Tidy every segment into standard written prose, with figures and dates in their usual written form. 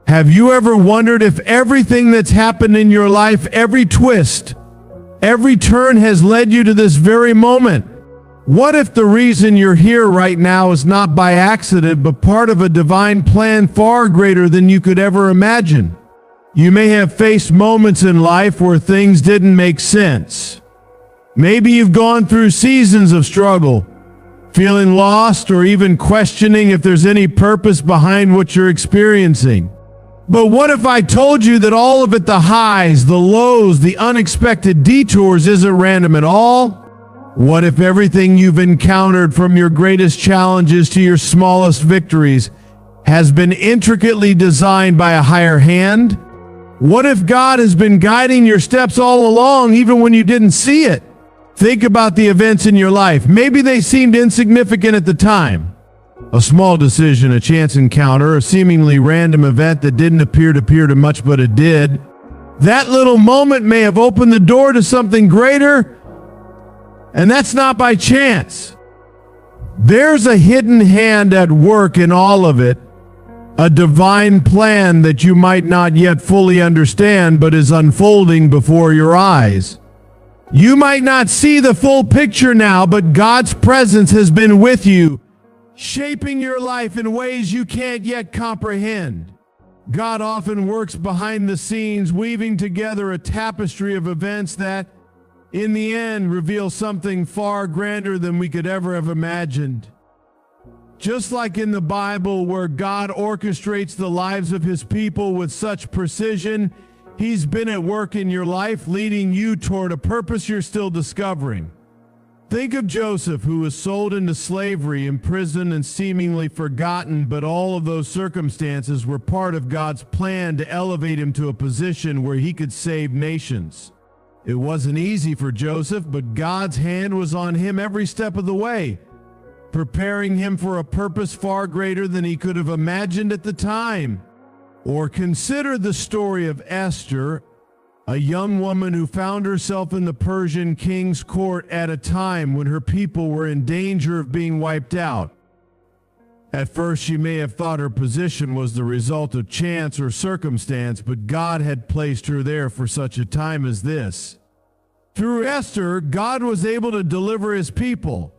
Have you ever wondered if everything that's happened in your life, every twist, every turn has led you to this very moment? What if the reason you're here right now is not by accident, but part of a divine plan far greater than you could ever imagine? You may have faced moments in life where things didn't make sense. Maybe you've gone through seasons of struggle, feeling lost, or even questioning if there's any purpose behind what you're experiencing. But what if I told you that all of it, the highs, the lows, the unexpected detours, isn't random at all? What if everything you've encountered, from your greatest challenges to your smallest victories, has been intricately designed by a higher hand? What if God has been guiding your steps all along, even when you didn't see it? Think about the events in your life. Maybe they seemed insignificant at the time. A small decision, a chance encounter, a seemingly random event that didn't appear to much, but it did. That little moment may have opened the door to something greater, and that's not by chance. There's a hidden hand at work in all of it, a divine plan that you might not yet fully understand, but is unfolding before your eyes. You might not see the full picture now, but God's presence has been with you, shaping your life in ways you can't yet comprehend. God often works behind the scenes, weaving together a tapestry of events that, in the end, reveal something far grander than we could ever have imagined. Just like in the Bible, where God orchestrates the lives of his people with such precision, he's been at work in your life, leading you toward a purpose you're still discovering. Think of Joseph, who was sold into slavery, imprisoned, and seemingly forgotten, but all of those circumstances were part of God's plan to elevate him to a position where he could save nations. It wasn't easy for Joseph, but God's hand was on him every step of the way, preparing him for a purpose far greater than he could have imagined at the time. Or consider the story of Esther, a young woman who found herself in the Persian king's court at a time when her people were in danger of being wiped out. At first, she may have thought her position was the result of chance or circumstance, but God had placed her there for such a time as this. Through Esther, God was able to deliver his people.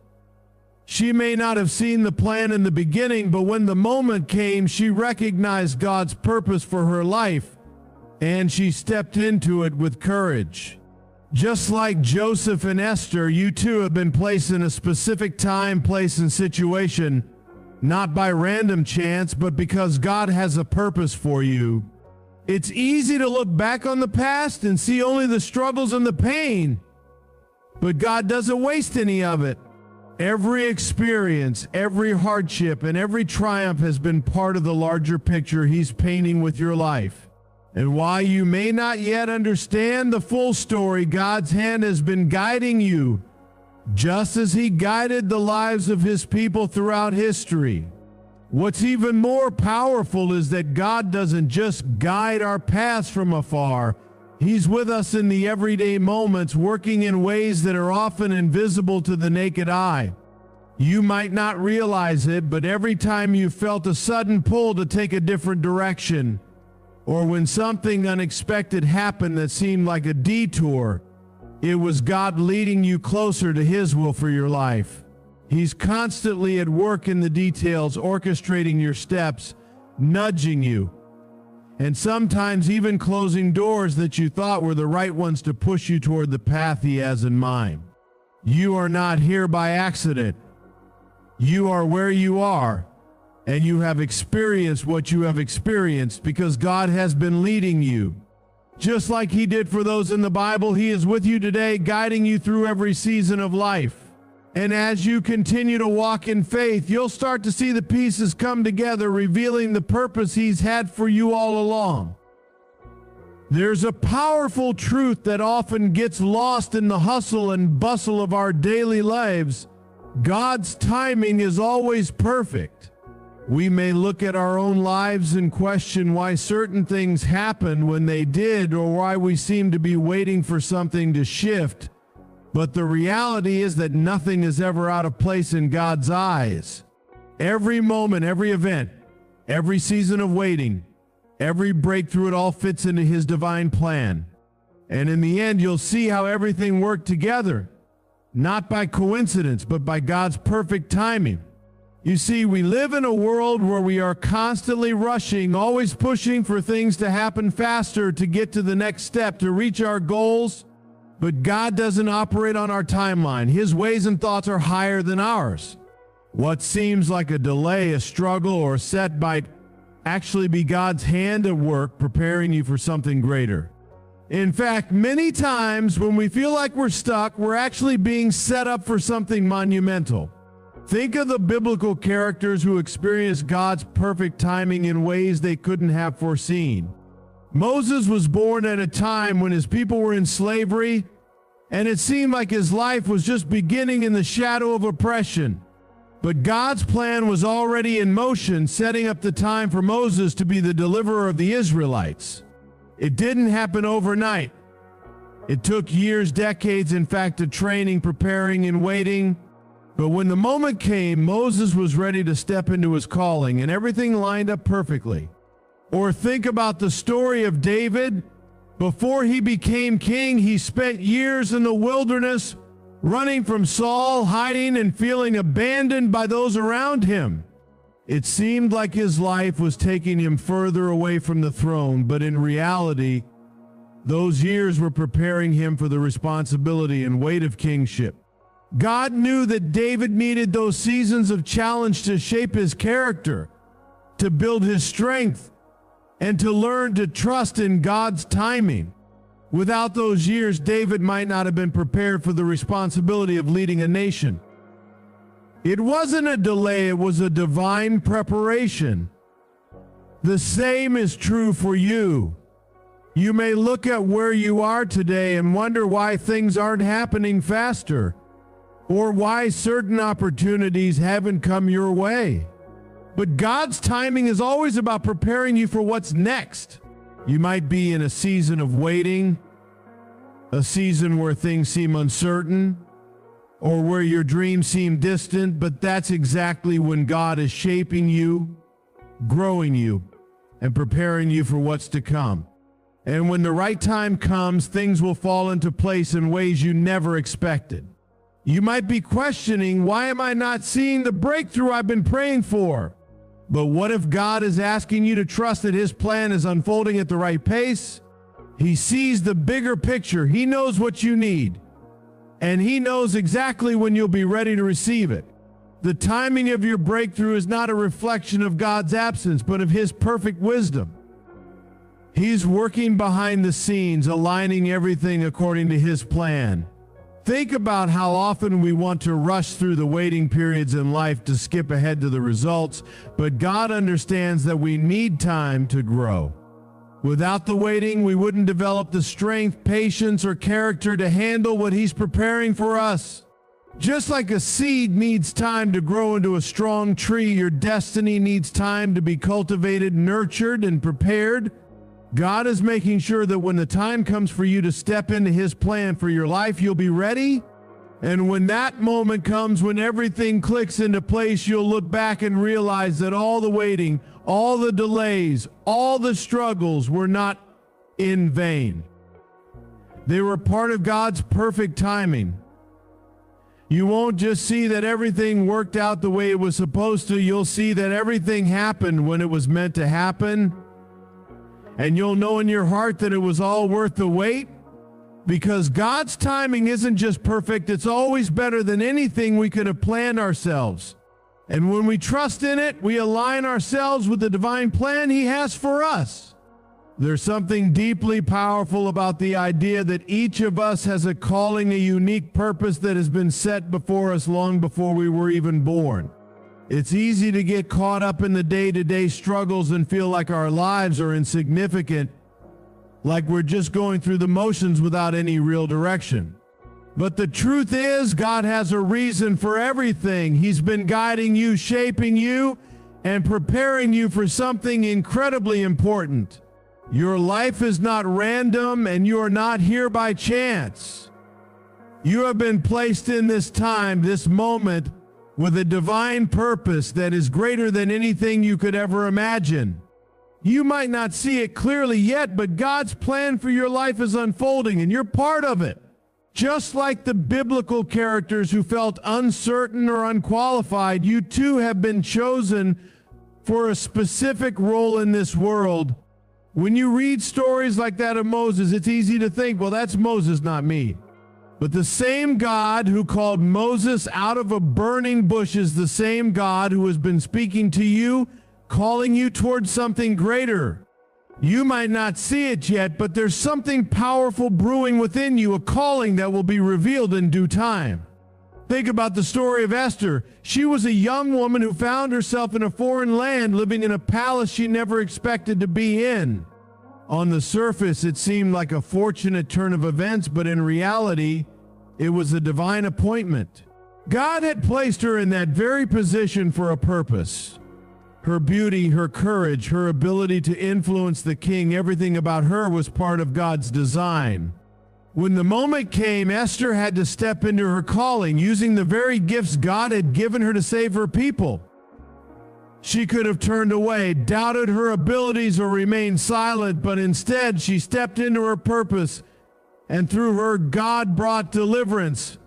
She may not have seen the plan in the beginning, but when the moment came, she recognized God's purpose for her life, and she stepped into it with courage. Just like Joseph and Esther, you too have been placed in a specific time, place, and situation, not by random chance, but because God has a purpose for you. It's easy to look back on the past and see only the struggles and the pain, but God doesn't waste any of it. Every experience, every hardship, and every triumph has been part of the larger picture he's painting with your life. And while you may not yet understand the full story, God's hand has been guiding you, just as he guided the lives of his people throughout history. What's even more powerful is that God doesn't just guide our paths from afar. He's with us in the everyday moments, working in ways that are often invisible to the naked eye. You might not realize it, but every time you felt a sudden pull to take a different direction, or when something unexpected happened that seemed like a detour, it was God leading you closer to his will for your life. He's constantly at work in the details, orchestrating your steps, nudging you, and sometimes even closing doors that you thought were the right ones to push you toward the path he has in mind. You are not here by accident. You are where you are, and you have experienced what you have experienced because God has been leading you. Just like he did for those in the Bible, he is with you today, guiding you through every season of life. And as you continue to walk in faith, you'll start to see the pieces come together, revealing the purpose he's had for you all along. There's a powerful truth that often gets lost in the hustle and bustle of our daily lives. God's timing is always perfect. We may look at our own lives and question why certain things happened when they did, or why we seem to be waiting for something to shift. But the reality is that nothing is ever out of place in God's eyes. Every moment, every event, every season of waiting, Every breakthrough, it all fits into His divine plan. And in the end, you'll see how everything worked together, not by coincidence, but by God's perfect timing. You see, we live in a world where we are constantly rushing, always pushing for things to happen faster, to get to the next step, to reach our goals. But God doesn't operate on our timeline. His ways and thoughts are higher than ours. What seems like a delay, a struggle, or a setback actually be God's hand at work preparing you for something greater. In fact, many times when we feel like we're stuck, we're actually being set up for something monumental. Think of the biblical characters who experienced God's perfect timing in ways they couldn't have foreseen. Moses was born at a time when his people were in slavery, and it seemed like his life was just beginning in the shadow of oppression. But God's plan was already in motion, setting up the time for Moses to be the deliverer of the Israelites. It didn't happen overnight. It took years, decades, in fact, of training, preparing, and waiting. But when the moment came, Moses was ready to step into his calling, and everything lined up perfectly. Or think about the story of David. Before he became king, he spent years in the wilderness, running from Saul, hiding and feeling abandoned by those around him. It seemed like his life was taking him further away from the throne, but in reality, those years were preparing him for the responsibility and weight of kingship. God knew that David needed those seasons of challenge to shape his character, to build his strength, and to learn to trust in God's timing. Without those years, David might not have been prepared for the responsibility of leading a nation. It wasn't a delay, it was a divine preparation. The same is true for you. You may look at where you are today and wonder why things aren't happening faster, or why certain opportunities haven't come your way. But God's timing is always about preparing you for what's next. You might be in a season of waiting, a season where things seem uncertain, or where your dreams seem distant, but that's exactly when God is shaping you, growing you, and preparing you for what's to come. And when the right time comes, things will fall into place in ways you never expected. You might be questioning, why am I not seeing the breakthrough I've been praying for? But what if God is asking you to trust that His plan is unfolding at the right pace? He sees the bigger picture. He knows what you need. And He knows exactly when you'll be ready to receive it. The timing of your breakthrough is not a reflection of God's absence, but of His perfect wisdom. He's working behind the scenes, aligning everything according to His plan. Think about how often we want to rush through the waiting periods in life to skip ahead to the results, but God understands that we need time to grow. Without the waiting, we wouldn't develop the strength, patience, or character to handle what He's preparing for us. Just like a seed needs time to grow into a strong tree, your destiny needs time to be cultivated, nurtured, and prepared. God is making sure that when the time comes for you to step into His plan for your life, you'll be ready. And when that moment comes, when everything clicks into place, you'll look back and realize that all the waiting, all the delays, all the struggles were not in vain. They were part of God's perfect timing. You won't just see that everything worked out the way it was supposed to, you'll see that everything happened when it was meant to happen. And you'll know in your heart that it was all worth the wait, because God's timing isn't just perfect, it's always better than anything we could have planned ourselves. And when we trust in it, we align ourselves with the divine plan He has for us. There's something deeply powerful about the idea that each of us has a calling, a unique purpose that has been set before us long before we were even born. It's easy to get caught up in the day-to-day struggles and feel like our lives are insignificant, like we're just going through the motions without any real direction. But the truth is, God has a reason for everything. He's been guiding you, shaping you, and preparing you for something incredibly important. Your life is not random, and you are not here by chance. You have been placed in this time, this moment, with a divine purpose that is greater than anything you could ever imagine. You might not see it clearly yet, but God's plan for your life is unfolding, and you're part of it. Just like the biblical characters who felt uncertain or unqualified, you too have been chosen for a specific role in this world. When you read stories like that of Moses, it's easy to think, well, that's Moses, not me. But the same God who called Moses out of a burning bush is the same God who has been speaking to you, calling you towards something greater. You might not see it yet, but there's something powerful brewing within you, a calling that will be revealed in due time. Think about the story of Esther. She was a young woman who found herself in a foreign land, living in a palace she never expected to be in. On the surface, it seemed like a fortunate turn of events, but in reality, it was a divine appointment. God had placed her in that very position for a purpose. Her beauty, her courage, her ability to influence the king, everything about her was part of God's design. When the moment came, Esther had to step into her calling, using the very gifts God had given her to save her people. She could have turned away, doubted her abilities, or remained silent, but instead she stepped into her purpose, and through her, God brought deliverance.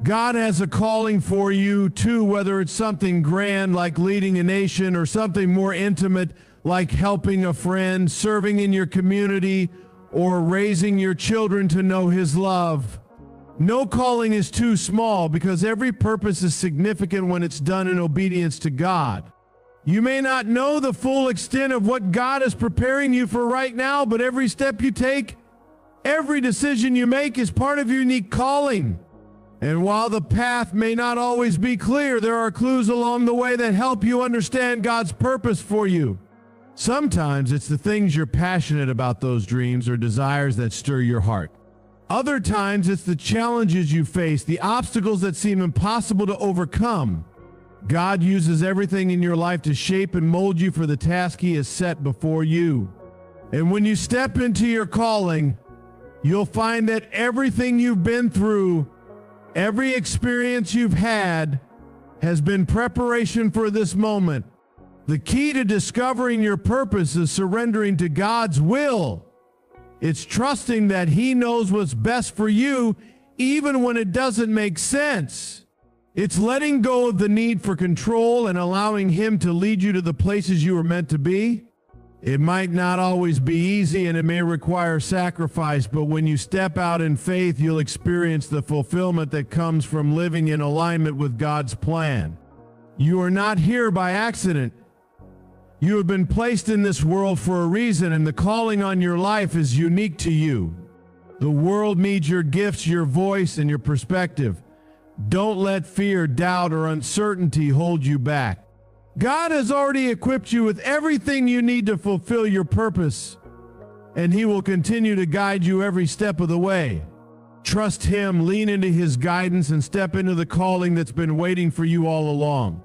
God has a calling for you too, whether it's something grand like leading a nation or something more intimate like helping a friend, serving in your community, or raising your children to know His love. No calling is too small because every purpose is significant when it's done in obedience to God. You may not know the full extent of what God is preparing you for right now, but every step you take, every decision you make is part of your unique calling. And while the path may not always be clear, there are clues along the way that help you understand God's purpose for you. Sometimes it's the things you're passionate about, those dreams or desires that stir your heart. Other times it's the challenges you face, the obstacles that seem impossible to overcome. God uses everything in your life to shape and mold you for the task He has set before you. And when you step into your calling, you'll find that everything you've been through, every experience you've had, has been preparation for this moment. The key to discovering your purpose is surrendering to God's will. It's trusting that He knows what's best for you, even when it doesn't make sense. It's letting go of the need for control and allowing Him to lead you to the places you were meant to be. It might not always be easy and it may require sacrifice, but when you step out in faith, you'll experience the fulfillment that comes from living in alignment with God's plan. You are not here by accident. You have been placed in this world for a reason, and the calling on your life is unique to you. The world needs your gifts, your voice, and your perspective. Don't let fear, doubt, or uncertainty hold you back. God has already equipped you with everything you need to fulfill your purpose, and He will continue to guide you every step of the way. Trust Him, lean into His guidance, and step into the calling that's been waiting for you all along.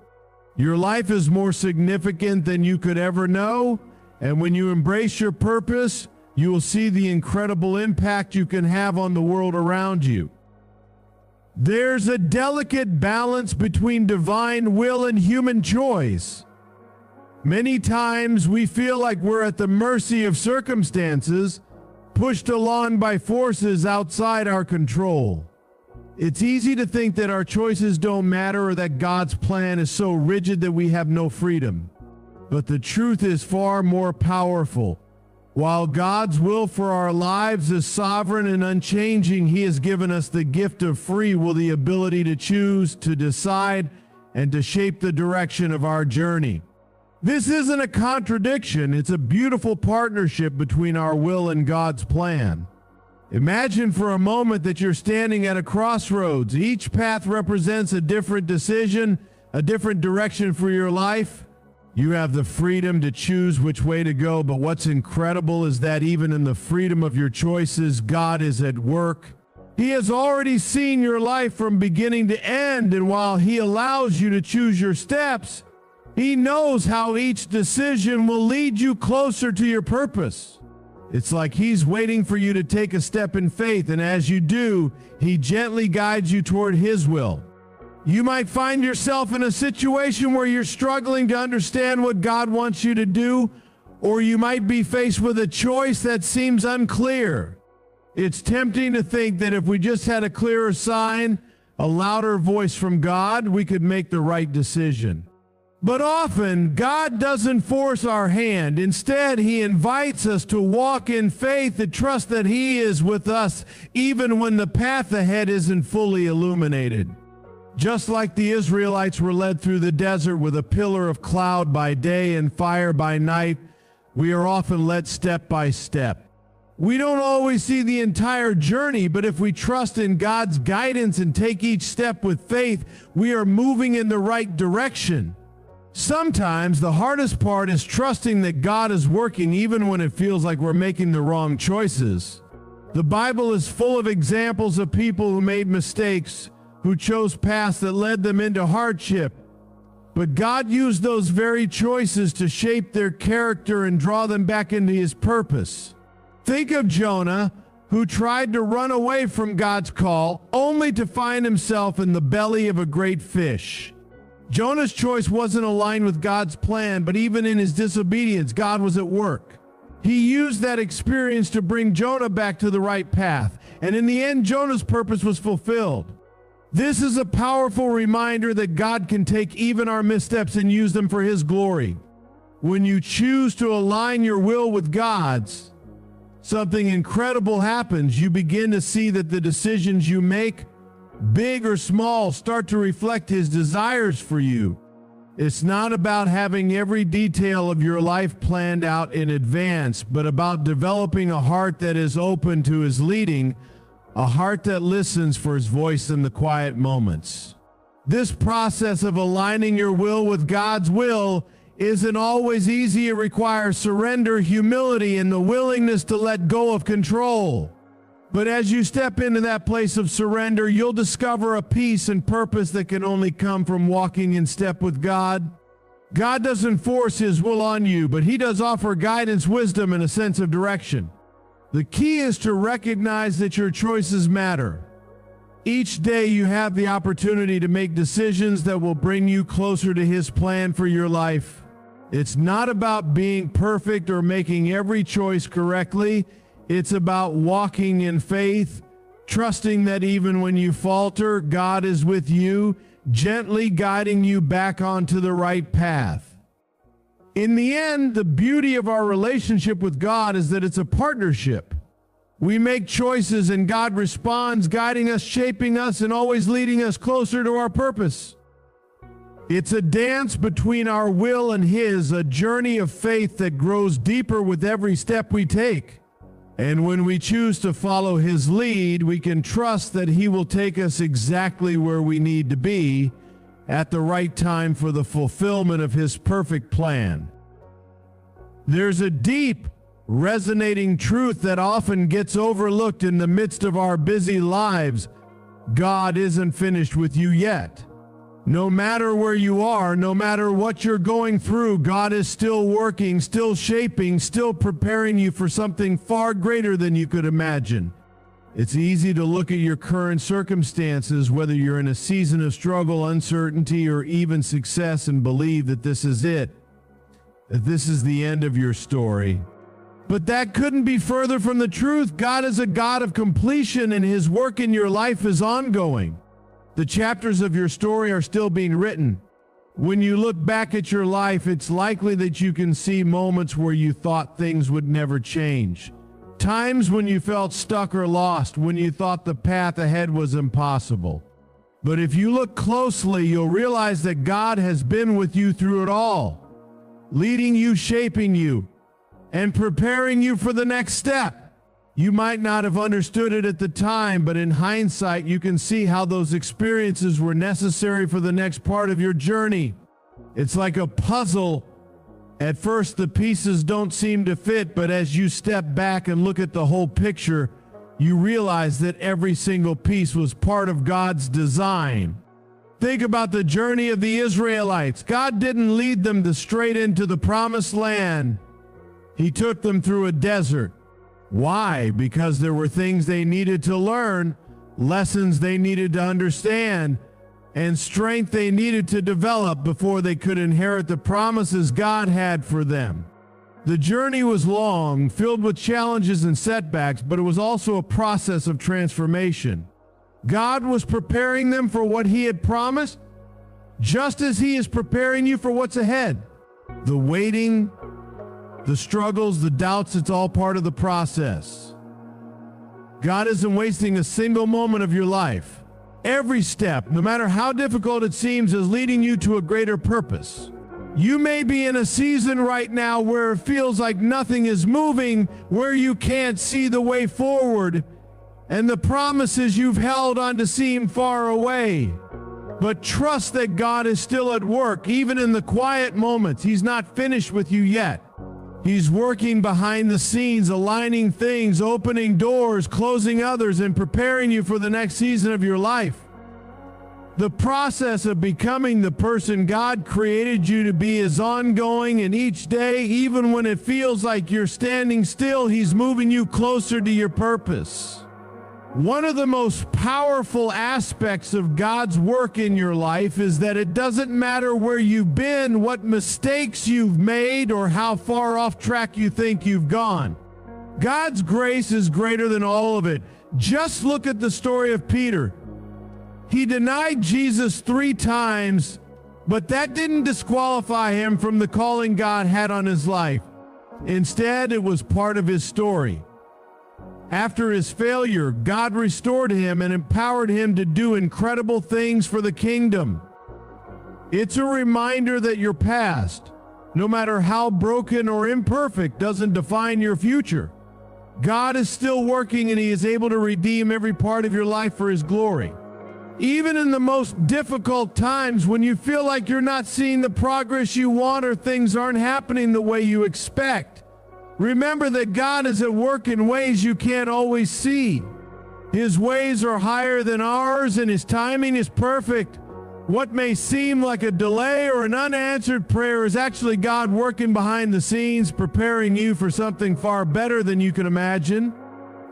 Your life is more significant than you could ever know, and when you embrace your purpose, you will see the incredible impact you can have on the world around you. There's a delicate balance between divine will and human choice. Many times we feel like we're at the mercy of circumstances, pushed along by forces outside our control. It's easy to think that our choices don't matter or that God's plan is so rigid that we have no freedom. But the truth is far more powerful. While God's will for our lives is sovereign and unchanging, He has given us the gift of free will, the ability to choose, to decide, and to shape the direction of our journey. This isn't a contradiction, it's a beautiful partnership between our will and God's plan. Imagine for a moment that you're standing at a crossroads. Each path represents a different decision, a different direction for your life. You have the freedom to choose which way to go, but what's incredible is that even in the freedom of your choices, God is at work. He has already seen your life from beginning to end, and while He allows you to choose your steps, He knows how each decision will lead you closer to your purpose. It's like He's waiting for you to take a step in faith, and as you do, He gently guides you toward His will. You might find yourself in a situation where you're struggling to understand what God wants you to do, Or you might be faced with a choice that seems unclear. It's tempting to think that if we just had a clearer sign, a louder voice from God, we could make the right decision. But often, God doesn't force our hand. Instead, He invites us to walk in faith and trust that He is with us, even when the path ahead isn't fully illuminated. Just like the Israelites were led through the desert with a pillar of cloud by day and fire by night, we are often led step by step. We don't always see the entire journey, but if we trust in God's guidance and take each step with faith, we are moving in the right direction. Sometimes the hardest part is trusting that God is working even when it feels like we're making the wrong choices. The Bible is full of examples of people who made mistakes, who chose paths that led them into hardship. But God used those very choices to shape their character and draw them back into His purpose. Think of Jonah, who tried to run away from God's call, only to find himself in the belly of a great fish. Jonah's choice wasn't aligned with God's plan, but even in his disobedience, God was at work. He used that experience to bring Jonah back to the right path, and in the end, Jonah's purpose was fulfilled. This is a powerful reminder that God can take even our missteps and use them for His glory. When you choose to align your will with God's, something incredible happens. You begin to see that the decisions you make, big or small, start to reflect His desires for you. It's not about having every detail of your life planned out in advance, but about developing a heart that is open to His leading, a heart that listens for His voice in the quiet moments. This process of aligning your will with God's will isn't always easy. It requires surrender, humility, and the willingness to let go of control. But as you step into that place of surrender, you'll discover a peace and purpose that can only come from walking in step with God. God doesn't force His will on you, but He does offer guidance, wisdom, and a sense of direction. The key is to recognize that your choices matter. Each day you have the opportunity to make decisions that will bring you closer to His plan for your life. It's not about being perfect or making every choice correctly. It's about walking in faith, trusting that even when you falter, God is with you, gently guiding you back onto the right path. In the end, the beauty of our relationship with God is that it's a partnership. We make choices and God responds, guiding us, shaping us, and always leading us closer to our purpose. It's a dance between our will and His, a journey of faith that grows deeper with every step we take. And when we choose to follow His lead, we can trust that He will take us exactly where we need to be at the right time for the fulfillment of His perfect plan. There's a deep, resonating truth that often gets overlooked in the midst of our busy lives. God isn't finished with you yet. No matter where you are, no matter what you're going through, God is still working, still shaping, still preparing you for something far greater than you could imagine. It's easy to look at your current circumstances, whether you're in a season of struggle, uncertainty, or even success, and believe that this is it, that this is the end of your story. But that couldn't be further from the truth. God is a God of completion, and His work in your life is ongoing. The chapters of your story are still being written. When you look back at your life, it's likely that you can see moments where you thought things would never change. Times when you felt stuck or lost, when you thought the path ahead was impossible. But if you look closely, you'll realize that God has been with you through it all, leading you, shaping you, and preparing you for the next step. You might not have understood it at the time, but in hindsight, you can see how those experiences were necessary for the next part of your journey. It's like a puzzle. At first, the pieces don't seem to fit, but as you step back and look at the whole picture, you realize that every single piece was part of God's design. Think about the journey of the Israelites. God didn't lead them straight into the promised land. He took them through a desert. Why? Because there were things they needed to learn, lessons they needed to understand, and strength they needed to develop before they could inherit the promises God had for them. The journey was long, filled with challenges and setbacks, but it was also a process of transformation. God was preparing them for what He had promised, just as He is preparing you for what's ahead. The waiting, the struggles, the doubts, it's all part of the process. God isn't wasting a single moment of your life. Every step, no matter how difficult it seems, is leading you to a greater purpose. You may be in a season right now where it feels like nothing is moving, where you can't see the way forward, and the promises you've held on to seem far away. But trust that God is still at work, even in the quiet moments. He's not finished with you yet. He's working behind the scenes, aligning things, opening doors, closing others, and preparing you for the next season of your life. The process of becoming the person God created you to be is ongoing, and each day, even when it feels like you're standing still, He's moving you closer to your purpose. One of the most powerful aspects of God's work in your life is that it doesn't matter where you've been, what mistakes you've made, or how far off track you think you've gone. God's grace is greater than all of it. Just look at the story of Peter. He denied Jesus 3 times, but that didn't disqualify him from the calling God had on his life. Instead, it was part of his story. After his failure, God restored him and empowered him to do incredible things for the kingdom. It's a reminder that your past, no matter how broken or imperfect, doesn't define your future. God is still working, and He is able to redeem every part of your life for His glory. Even in the most difficult times, when you feel like you're not seeing the progress you want or things aren't happening the way you expect, remember that God is at work in ways you can't always see. His ways are higher than ours, and His timing is perfect. What may seem like a delay or an unanswered prayer is actually God working behind the scenes, preparing you for something far better than you can imagine.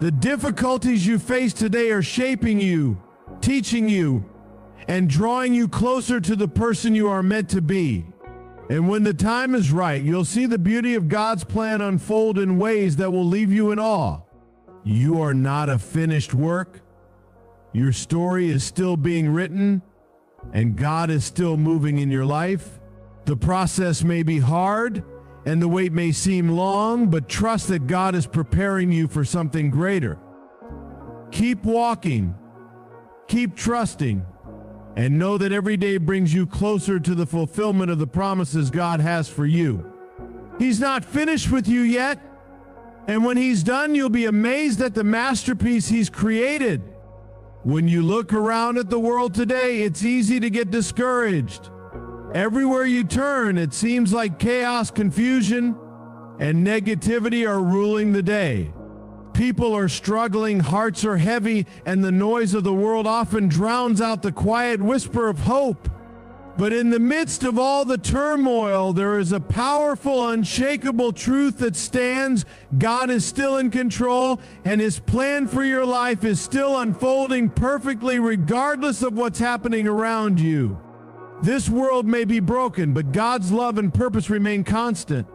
The difficulties you face today are shaping you, teaching you, and drawing you closer to the person you are meant to be. And when the time is right, you'll see the beauty of God's plan unfold in ways that will leave you in awe. You are not a finished work. Your story is still being written, and God is still moving in your life. The process may be hard, and the wait may seem long, but trust that God is preparing you for something greater. Keep walking. Keep trusting, and know that every day brings you closer to the fulfillment of the promises God has for you. He's not finished with you yet, and when He's done, you'll be amazed at the masterpiece He's created. When you look around at the world today, it's easy to get discouraged. Everywhere you turn, it seems like chaos, confusion, and negativity are ruling the day. People are struggling, hearts are heavy, and the noise of the world often drowns out the quiet whisper of hope. But in the midst of all the turmoil, there is a powerful, unshakable truth that stands. God is still in control, and His plan for your life is still unfolding perfectly regardless of what's happening around you. This world may be broken, but God's love and purpose remain constant.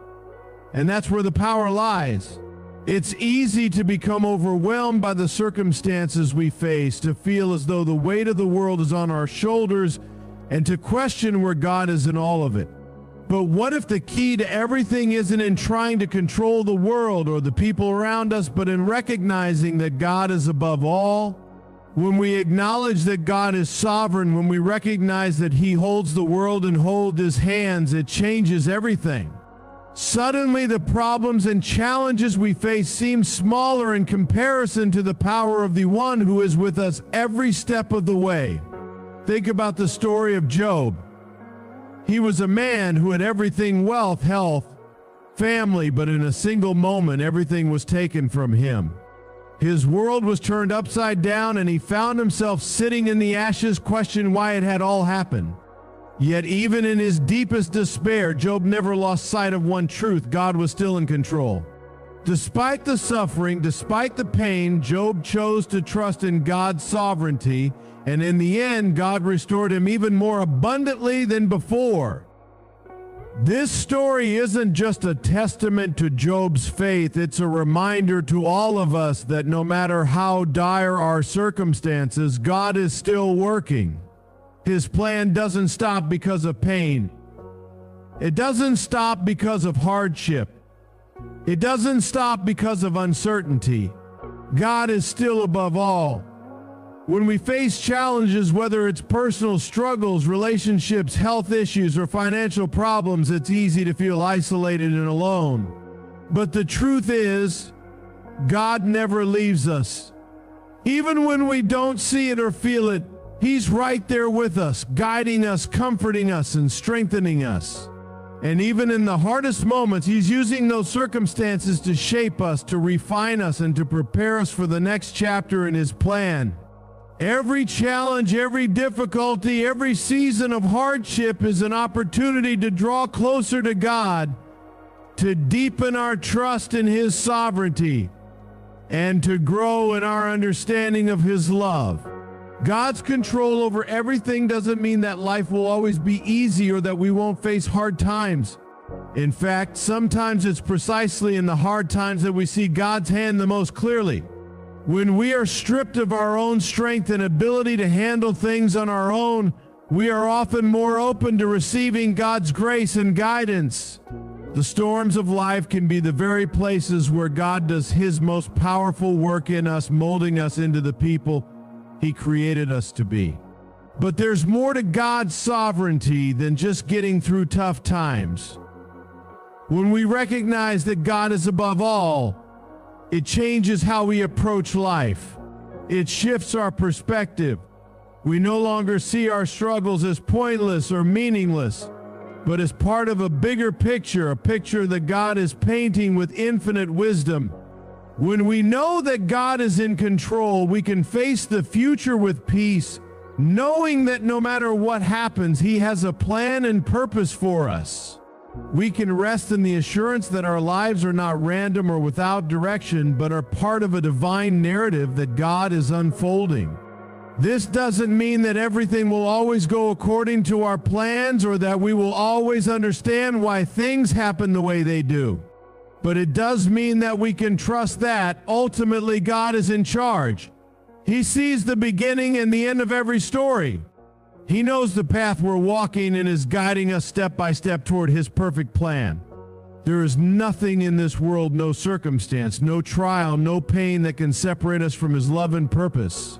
And that's where the power lies. It's easy to become overwhelmed by the circumstances we face, to feel as though the weight of the world is on our shoulders, and to question where God is in all of it. But what if the key to everything isn't in trying to control the world or the people around us, but in recognizing that God is above all? When we acknowledge that God is sovereign, when we recognize that He holds the world and holds His hands, it changes everything. Suddenly, the problems and challenges we face seem smaller in comparison to the power of the One who is with us every step of the way. Think about the story of Job. He was a man who had everything: wealth, health, family, but in a single moment, everything was taken from him. His world was turned upside down, and he found himself sitting in the ashes, questioning why it had all happened. Yet even in his deepest despair, Job never lost sight of one truth: God was still in control. Despite the suffering, despite the pain, Job chose to trust in God's sovereignty, and in the end, God restored him even more abundantly than before. This story isn't just a testament to Job's faith, it's a reminder to all of us that no matter how dire our circumstances, God is still working. His plan doesn't stop because of pain. It doesn't stop because of hardship. It doesn't stop because of uncertainty. God is still above all. When we face challenges, whether it's personal struggles, relationships, health issues, or financial problems, it's easy to feel isolated and alone. But the truth is, God never leaves us. Even when we don't see it or feel it, He's right there with us, guiding us, comforting us, and strengthening us. And even in the hardest moments, He's using those circumstances to shape us, to refine us, and to prepare us for the next chapter in His plan. Every challenge, every difficulty, every season of hardship is an opportunity to draw closer to God, to deepen our trust in His sovereignty, and to grow in our understanding of His love. God's control over everything doesn't mean that life will always be easy or that we won't face hard times. In fact, sometimes it's precisely in the hard times that we see God's hand the most clearly. When we are stripped of our own strength and ability to handle things on our own, we are often more open to receiving God's grace and guidance. The storms of life can be the very places where God does His most powerful work in us, molding us into the people He created us to be. But there's more to God's sovereignty than just getting through tough times. When we recognize that God is above all, it changes how we approach life. It shifts our perspective. We no longer see our struggles as pointless or meaningless, but as part of a bigger picture, a picture that God is painting with infinite wisdom. When we know that God is in control, we can face the future with peace, knowing that no matter what happens, He has a plan and purpose for us. We can rest in the assurance that our lives are not random or without direction, but are part of a divine narrative that God is unfolding. This doesn't mean that everything will always go according to our plans or that we will always understand why things happen the way they do. But it does mean that we can trust that ultimately God is in charge. He sees the beginning and the end of every story. He knows the path we're walking and is guiding us step by step toward His perfect plan. There is nothing in this world, no circumstance, no trial, no pain that can separate us from His love and purpose.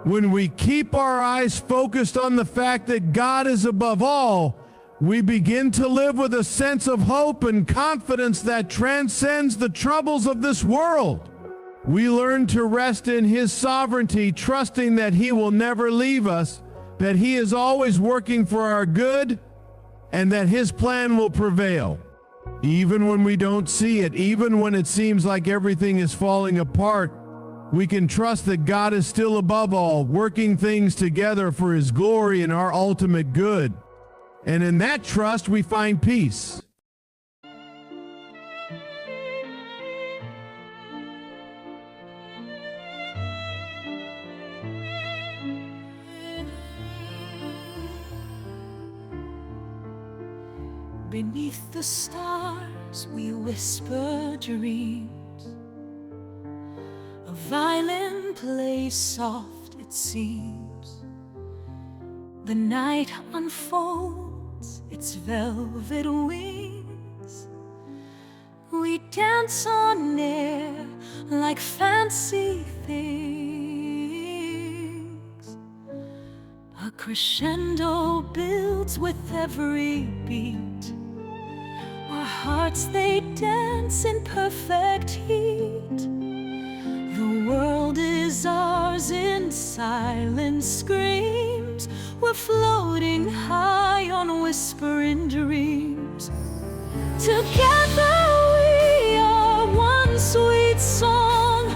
When we keep our eyes focused on the fact that God is above all, we begin to live with a sense of hope and confidence that transcends the troubles of this world. We learn to rest in His sovereignty, trusting that He will never leave us, that He is always working for our good, and that His plan will prevail. Even when we don't see it, even when it seems like everything is falling apart, we can trust that God is still above all, working things together for His glory and our ultimate good. And in that trust, we find peace. Beneath the stars we whisper dreams. A violin plays soft, it seems. The night unfolds its velvet wings. We dance on air like fancy things. A crescendo builds with every beat. Our hearts, they dance in perfect heat. The world is ours in silent screams. We're floating high on whispering dreams. Together we are one sweet song.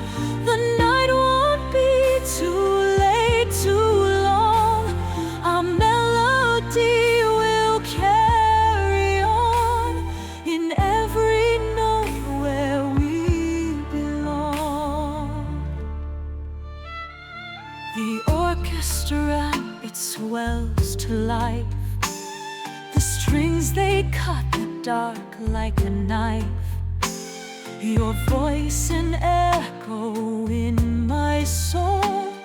The night won't be too late, too long. Our melody will carry on in every note where we belong. The orchestra, it swells to life. The strings, they cut dark like a knife. Your voice an echo in my soul.